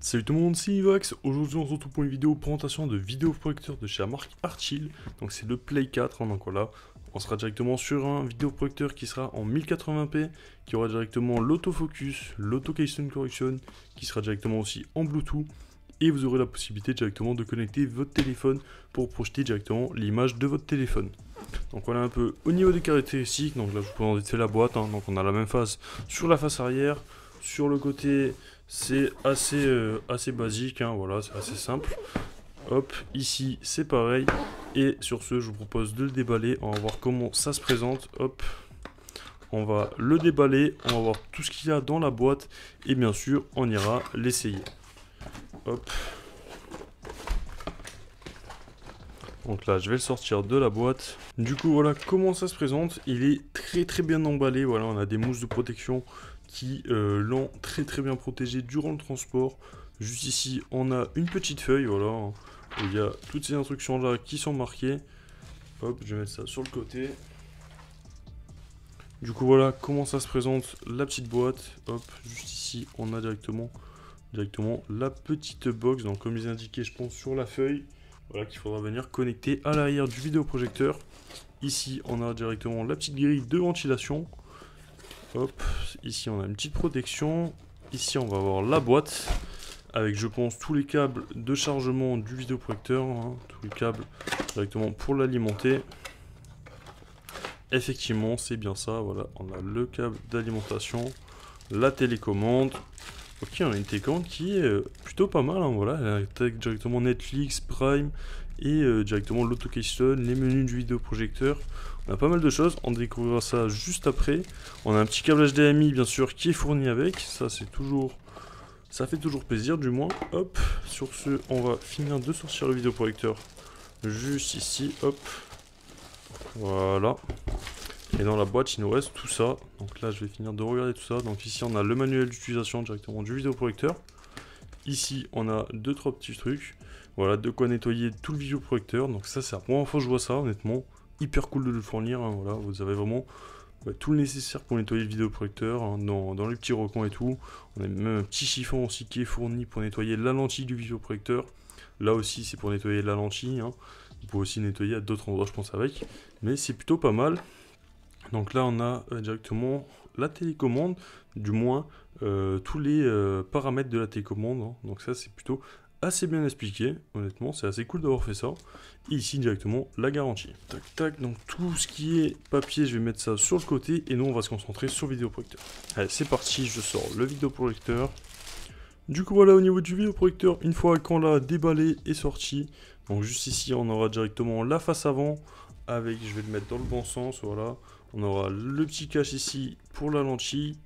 Salut tout le monde, c'est Ivax. Aujourd'hui on se retrouve pour une vidéo présentation de vidéoprojecteur de chez la marque Archill. Donc c'est le Play 4, donc voilà. On sera directement sur un vidéoprojecteur qui sera en 1080p, qui aura directement l'autofocus, l'auto-keystone correction, qui sera directement aussi en Bluetooth. Et vous aurez la possibilité directement de connecter votre téléphone pour projeter directement l'image de votre téléphone. Donc voilà un peu au niveau des caractéristiques. Donc là je vous présente vite fait la boîte, donc on a la même face sur la face arrière. Sur le côté, c'est assez basique, voilà, c'est assez simple. Hop, ici, c'est pareil. Et sur ce, je vous propose de le déballer. On va voir comment ça se présente. Hop, on va le déballer. On va voir tout ce qu'il y a dans la boîte. Et bien sûr, on ira l'essayer. Hop. Donc là, je vais le sortir de la boîte. Du coup, voilà comment ça se présente. Il est très bien emballé. Voilà, on a des mousses de protection qui l'ont très bien protégé durant le transport. Juste ici, on a une petite feuille, voilà, où il y a toutes ces instructions là qui sont marquées. Hop, je vais mettre ça sur le côté. Du coup, voilà comment ça se présente la petite boîte. Hop, juste ici, on a directement la petite box. Donc, comme ils indiquaient, je pense, sur la feuille. Voilà, qu'il faudra venir connecter à l'arrière du vidéoprojecteur. Ici, on a directement la petite grille de ventilation. Hop, ici on a une petite protection. Ici on va avoir la boîte avec, je pense, tous les câbles de chargement du vidéoprojecteur, tous les câbles directement pour l'alimenter. Effectivement, c'est bien ça. Voilà, on a le câble d'alimentation, la télécommande. Ok, on a une télécommande qui est plutôt pas mal. Voilà, elle intègre directement Netflix, Prime et directement l'auto-keystone, les menus du vidéoprojecteur. On a pas mal de choses, on découvrira ça juste après. On a un petit câble HDMI bien sûr qui est fourni avec, ça fait toujours plaisir du moins. Hop, sur ce, on va finir de sortir le vidéoprojecteur juste ici, hop. Voilà. Et dans la boîte, il nous reste tout ça. Donc là, je vais finir de regarder tout ça. Donc ici, on a le manuel d'utilisation directement du vidéoprojecteur. Ici, on a 2-3 petits trucs. Voilà, de quoi nettoyer tout le vidéoprojecteur. Donc ça, c'est la première fois que je vois ça, honnêtement. Hyper cool de le fournir. Voilà, vous avez vraiment tout le nécessaire pour nettoyer le vidéoprojecteur, dans les petits recoins et tout. On a même un petit chiffon aussi qui est fourni pour nettoyer la lentille du vidéoprojecteur. Là aussi, c'est pour nettoyer la lentille. Vous pouvez aussi nettoyer à d'autres endroits, je pense, avec. Mais c'est plutôt pas mal. Donc là, on a directement la télécommande, du moins tous les paramètres de la télécommande. Donc ça, c'est plutôt assez bien expliqué. Honnêtement, c'est assez cool d'avoir fait ça. Et ici, directement, la garantie. Tac, tac. Donc tout ce qui est papier, je vais mettre ça sur le côté. Et nous, on va se concentrer sur le vidéoprojecteur. Allez, c'est parti. Je sors le vidéoprojecteur. Du coup, voilà, au niveau du vidéoprojecteur, une fois qu'on l'a déballé et sorti, donc juste ici, on aura directement la face avant. Avec, je vais le mettre dans le bon sens, voilà. On aura le petit cache ici pour la lentille.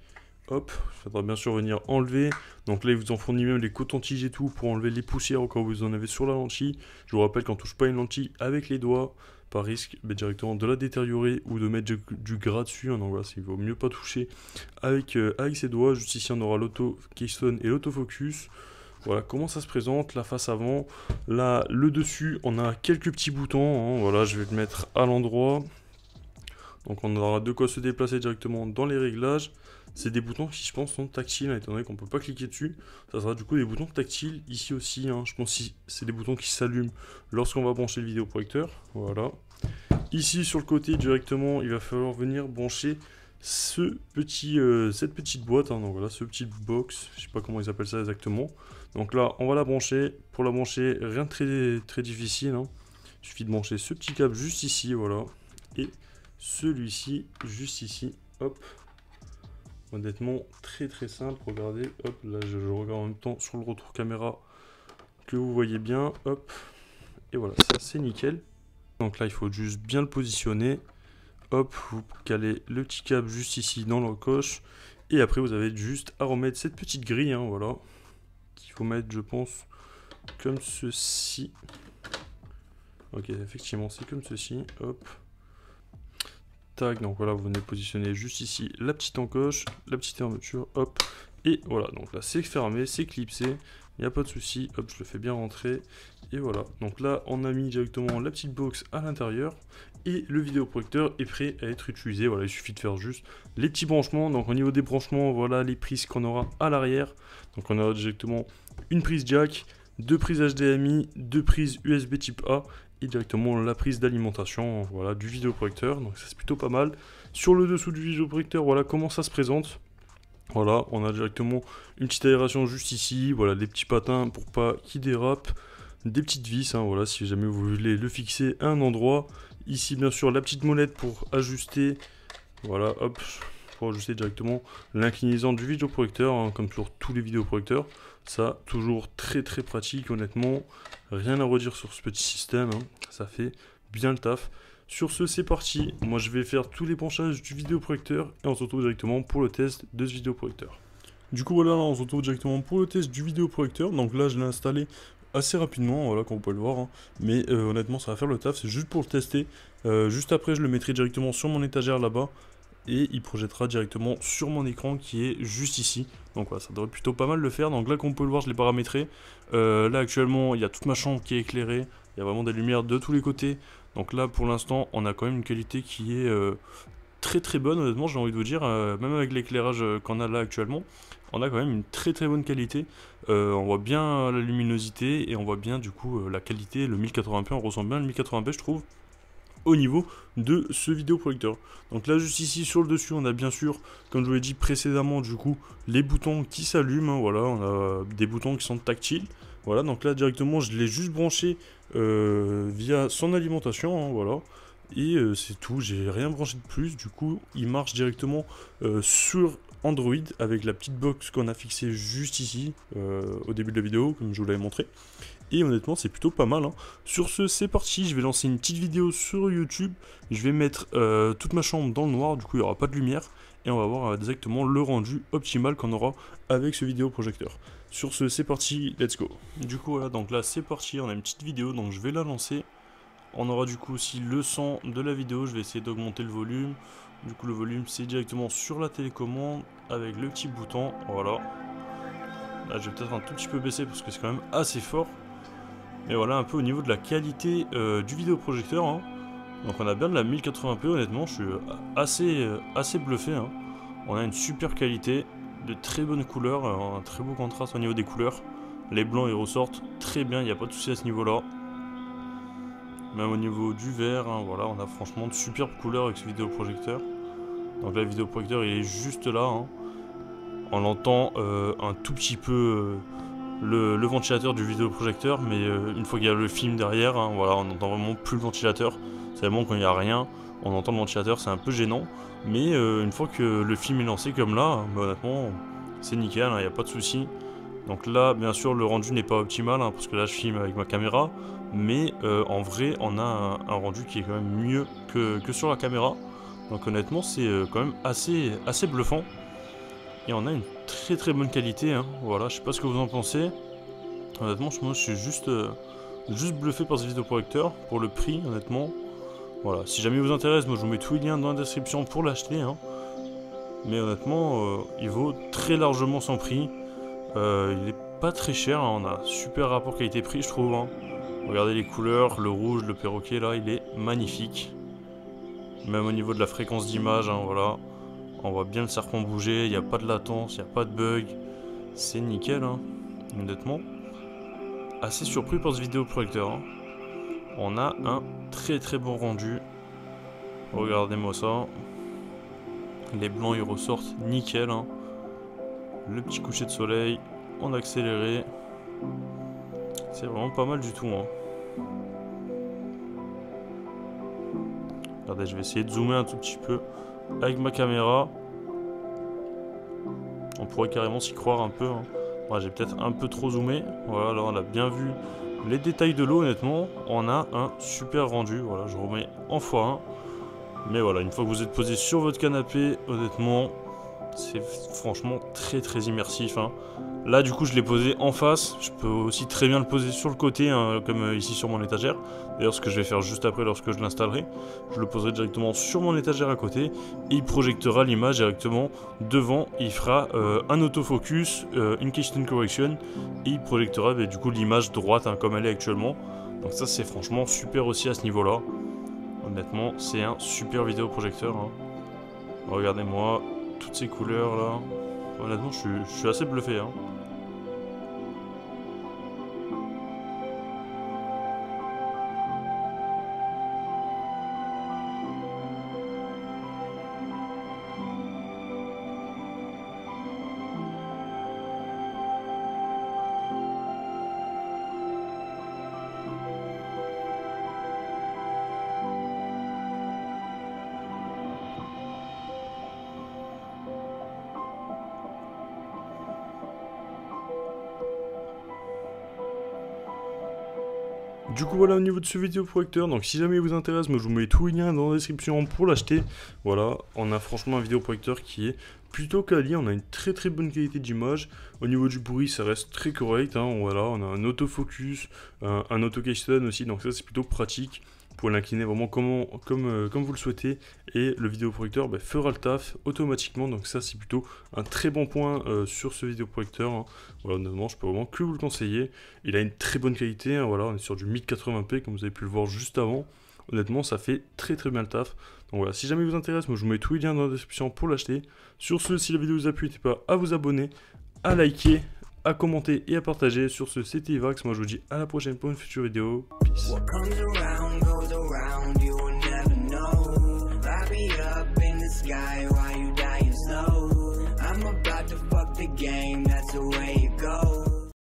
Hop, il faudra bien sûr venir enlever. Donc là, ils vous en fournissent même les cotons-tiges et tout pour enlever les poussières au cas où vous en avez sur la lentille. Je vous rappelle qu'on ne touche pas une lentille avec les doigts, par risque directement de la détériorer ou de mettre du gras dessus. Donc voilà, il vaut mieux pas toucher avec ses doigts. Juste ici, on aura l'auto-keystone et l'autofocus. Voilà comment ça se présente, la face avant. Là, le dessus, on a quelques petits boutons. Voilà, je vais le mettre à l'endroit. Donc on aura de quoi se déplacer directement dans les réglages. C'est des boutons qui, je pense, sont tactiles, étant donné qu'on ne peut pas cliquer dessus. Ça sera du coup des boutons tactiles. Ici aussi, je pense que c'est des boutons qui s'allument lorsqu'on va brancher le vidéoprojecteur. Voilà. Ici, sur le côté, directement, il va falloir venir brancher cette petite boîte. Donc voilà, ce petit box. Je ne sais pas comment ils appellent ça exactement. Donc là, on va la brancher. Pour la brancher, rien de très difficile. Il suffit de brancher ce petit câble juste ici, voilà. Et celui-ci, juste ici, hop. Honnêtement, très simple, regardez, hop, là je regarde en même temps sur le retour caméra que vous voyez bien, hop, et voilà, ça c'est nickel. Donc là, il faut juste bien le positionner, hop, vous calez le petit câble juste ici dans l'encoche, et après vous avez juste à remettre cette petite grille, voilà, qu'il faut mettre, je pense, comme ceci. Ok, effectivement, c'est comme ceci, hop. Tac, donc voilà, vous venez positionner juste ici la petite encoche, la petite fermeture, hop, et voilà, donc là c'est fermé, c'est clipsé, il n'y a pas de souci, hop, je le fais bien rentrer, et voilà, donc là on a mis directement la petite box à l'intérieur, et le vidéoprojecteur est prêt à être utilisé. Voilà, il suffit de faire juste les petits branchements. Donc au niveau des branchements, voilà les prises qu'on aura à l'arrière. Donc on aura directement une prise jack, 2 prises HDMI, 2 prises USB type A et directement la prise d'alimentation, voilà, du vidéoprojecteur. Donc ça c'est plutôt pas mal. Sur le dessous du vidéoprojecteur, voilà comment ça se présente. Voilà, on a directement une petite aération juste ici, voilà, des petits patins pour pas qu'il dérape, des petites vis, hein, voilà, si jamais vous voulez le fixer à un endroit. Ici, bien sûr, la petite molette pour ajuster, voilà, hop, pour ajuster directement l'inclinaison du vidéoprojecteur, hein, comme sur tous les vidéoprojecteurs. Ça, toujours très très pratique, honnêtement, rien à redire sur ce petit système, hein, ça fait bien le taf. Sur ce, c'est parti. Moi, je vais faire tous les branchages du vidéoprojecteur et on se retrouve directement pour le test de ce vidéoprojecteur. Du coup, voilà, là, on se retrouve directement pour le test du vidéoprojecteur. Donc là, je l'ai installé assez rapidement, voilà, comme vous pouvez le voir. Hein. Mais honnêtement, ça va faire le taf. C'est juste pour le tester. Juste après, je le mettrai directement sur mon étagère là-bas. Et il projettera directement sur mon écran qui est juste ici. Donc voilà, ça devrait plutôt pas mal le faire. Donc là, comme vous pouvez le voir, je l'ai paramétré. Là, actuellement, il y a toute ma chambre qui est éclairée. Il y a vraiment des lumières de tous les côtés. Donc là, pour l'instant, on a quand même une qualité qui est très très bonne, honnêtement, j'ai envie de vous dire. Même avec l'éclairage qu'on a là actuellement, on a quand même une très très bonne qualité. On voit bien la luminosité et on voit bien du coup la qualité, le 1080p, on ressent bien le 1080p, je trouve, au niveau de ce vidéoprojecteur. Donc là, juste ici sur le dessus, on a bien sûr, comme je vous l'ai dit précédemment, du coup, les boutons qui s'allument. Hein, voilà, on a des boutons qui sont tactiles. Voilà, donc là directement, je l'ai juste branché via son alimentation. Hein, voilà, et c'est tout. J'ai rien branché de plus. Du coup, il marche directement sur Android avec la petite box qu'on a fixée juste ici au début de la vidéo, comme je vous l'avais montré. Et honnêtement, c'est plutôt pas mal. Hein. Sur ce, c'est parti. Je vais lancer une petite vidéo sur YouTube. Je vais mettre toute ma chambre dans le noir. Du coup, il n'y aura pas de lumière. Et on va voir exactement le rendu optimal qu'on aura avec ce vidéoprojecteur. Sur ce, c'est parti. Let's go. Du coup, voilà. Donc là, c'est parti. On a une petite vidéo. Donc je vais la lancer. On aura du coup aussi le son de la vidéo. Je vais essayer d'augmenter le volume. Du coup, le volume, c'est directement sur la télécommande avec le petit bouton. Voilà. Là, je vais peut-être un tout petit peu baisser parce que c'est quand même assez fort. Mais voilà un peu au niveau de la qualité du vidéoprojecteur. Hein. Donc on a bien de la 1080p, honnêtement, je suis assez bluffé. Hein. On a une super qualité, de très bonnes couleurs, un très beau contraste au niveau des couleurs. Les blancs ils ressortent très bien, il n'y a pas de souci à ce niveau-là. Même au niveau du vert, hein, voilà, on a franchement de superbes couleurs avec ce vidéoprojecteur. Donc là le vidéoprojecteur il est juste là. Hein. On entend un tout petit peu... Le ventilateur du vidéoprojecteur, mais une fois qu'il y a le film derrière, hein, voilà, on n'entend vraiment plus le ventilateur. C'est vraiment quand il n'y a rien, on entend le ventilateur, c'est un peu gênant. Mais une fois que le film est lancé comme là, bah, honnêtement, c'est nickel, il n'y a pas de souci. Donc là, bien sûr, le rendu n'est pas optimal, hein, parce que là, je filme avec ma caméra. Mais en vrai, on a un rendu qui est quand même mieux que sur la caméra. Donc honnêtement, c'est quand même assez bluffant. Et on a une très très bonne qualité, hein. Voilà, je sais pas ce que vous en pensez. Honnêtement, moi je suis juste bluffé par ce vidéoprojecteur, pour le prix, honnêtement. Voilà, si jamais il vous intéresse, moi je vous mets tous les liens dans la description pour l'acheter. Hein. Mais honnêtement, il vaut très largement son prix. Il est pas très cher, hein. On a un super rapport qualité-prix, je trouve. Hein. Regardez les couleurs, le rouge, le perroquet là, il est magnifique. Même au niveau de la fréquence d'image, hein, voilà. On voit bien le serpent bouger, il n'y a pas de latence, il n'y a pas de bug. C'est nickel, hein, honnêtement. Assez surpris par ce vidéoprojecteur. Hein. On a un très très bon rendu. Regardez-moi ça. Les blancs ils ressortent nickel. Hein. Le petit coucher de soleil en accéléré. C'est vraiment pas mal du tout. Hein. Regardez, je vais essayer de zoomer un tout petit peu avec ma caméra. On pourrait carrément s'y croire un peu. Hein. Ouais, j'ai peut-être un peu trop zoomé. Voilà, là on a bien vu les détails de l'eau, honnêtement. On a un super rendu. Voilà, je remets en x1. Mais voilà, une fois que vous êtes posé sur votre canapé, honnêtement, c'est franchement très très immersif. Hein. Là, du coup, je l'ai posé en face. Je peux aussi très bien le poser sur le côté, hein, comme ici sur mon étagère. D'ailleurs, ce que je vais faire juste après lorsque je l'installerai, je le poserai directement sur mon étagère à côté. Et il projectera l'image directement devant. Il fera un autofocus, une keystone correction. Et il projectera du coup l'image droite, hein, comme elle est actuellement. Donc ça, c'est franchement super aussi à ce niveau-là. honnêtement c'est un super vidéoprojecteur hein. Regardez-moi toutes ces couleurs là, honnêtement je suis assez bluffé hein. Du coup voilà au niveau de ce vidéoprojecteur, donc si jamais il vous intéresse, moi je vous mets tous les liens dans la description pour l'acheter. Voilà, on a franchement un vidéoprojecteur qui est plutôt quali, on a une très bonne qualité d'image. Au niveau du bruit ça reste très correct, hein. Voilà, on a un autofocus, un auto-keystand aussi, donc ça c'est plutôt pratique. Pour l'incliner vraiment comme vous le souhaitez, et le vidéoprojecteur fera le taf automatiquement, donc ça c'est plutôt un très bon point sur ce vidéoprojecteur hein. Voilà, honnêtement je peux vraiment que vous le conseiller, il a une très bonne qualité hein. Voilà, on est sur du 1080p comme vous avez pu le voir juste avant, honnêtement ça fait très bien le taf. Donc voilà, si jamais il vous intéresse, moi je vous mets tous les liens dans la description pour l'acheter. Sur ce, si la vidéo vous a plu, n'hésitez pas à vous abonner, à liker, à commenter et à partager. Sur ce, c'était Ivax, moi je vous dis à la prochaine pour une future vidéo. Peace. Sky while you dying slow. I'm about to fuck the game.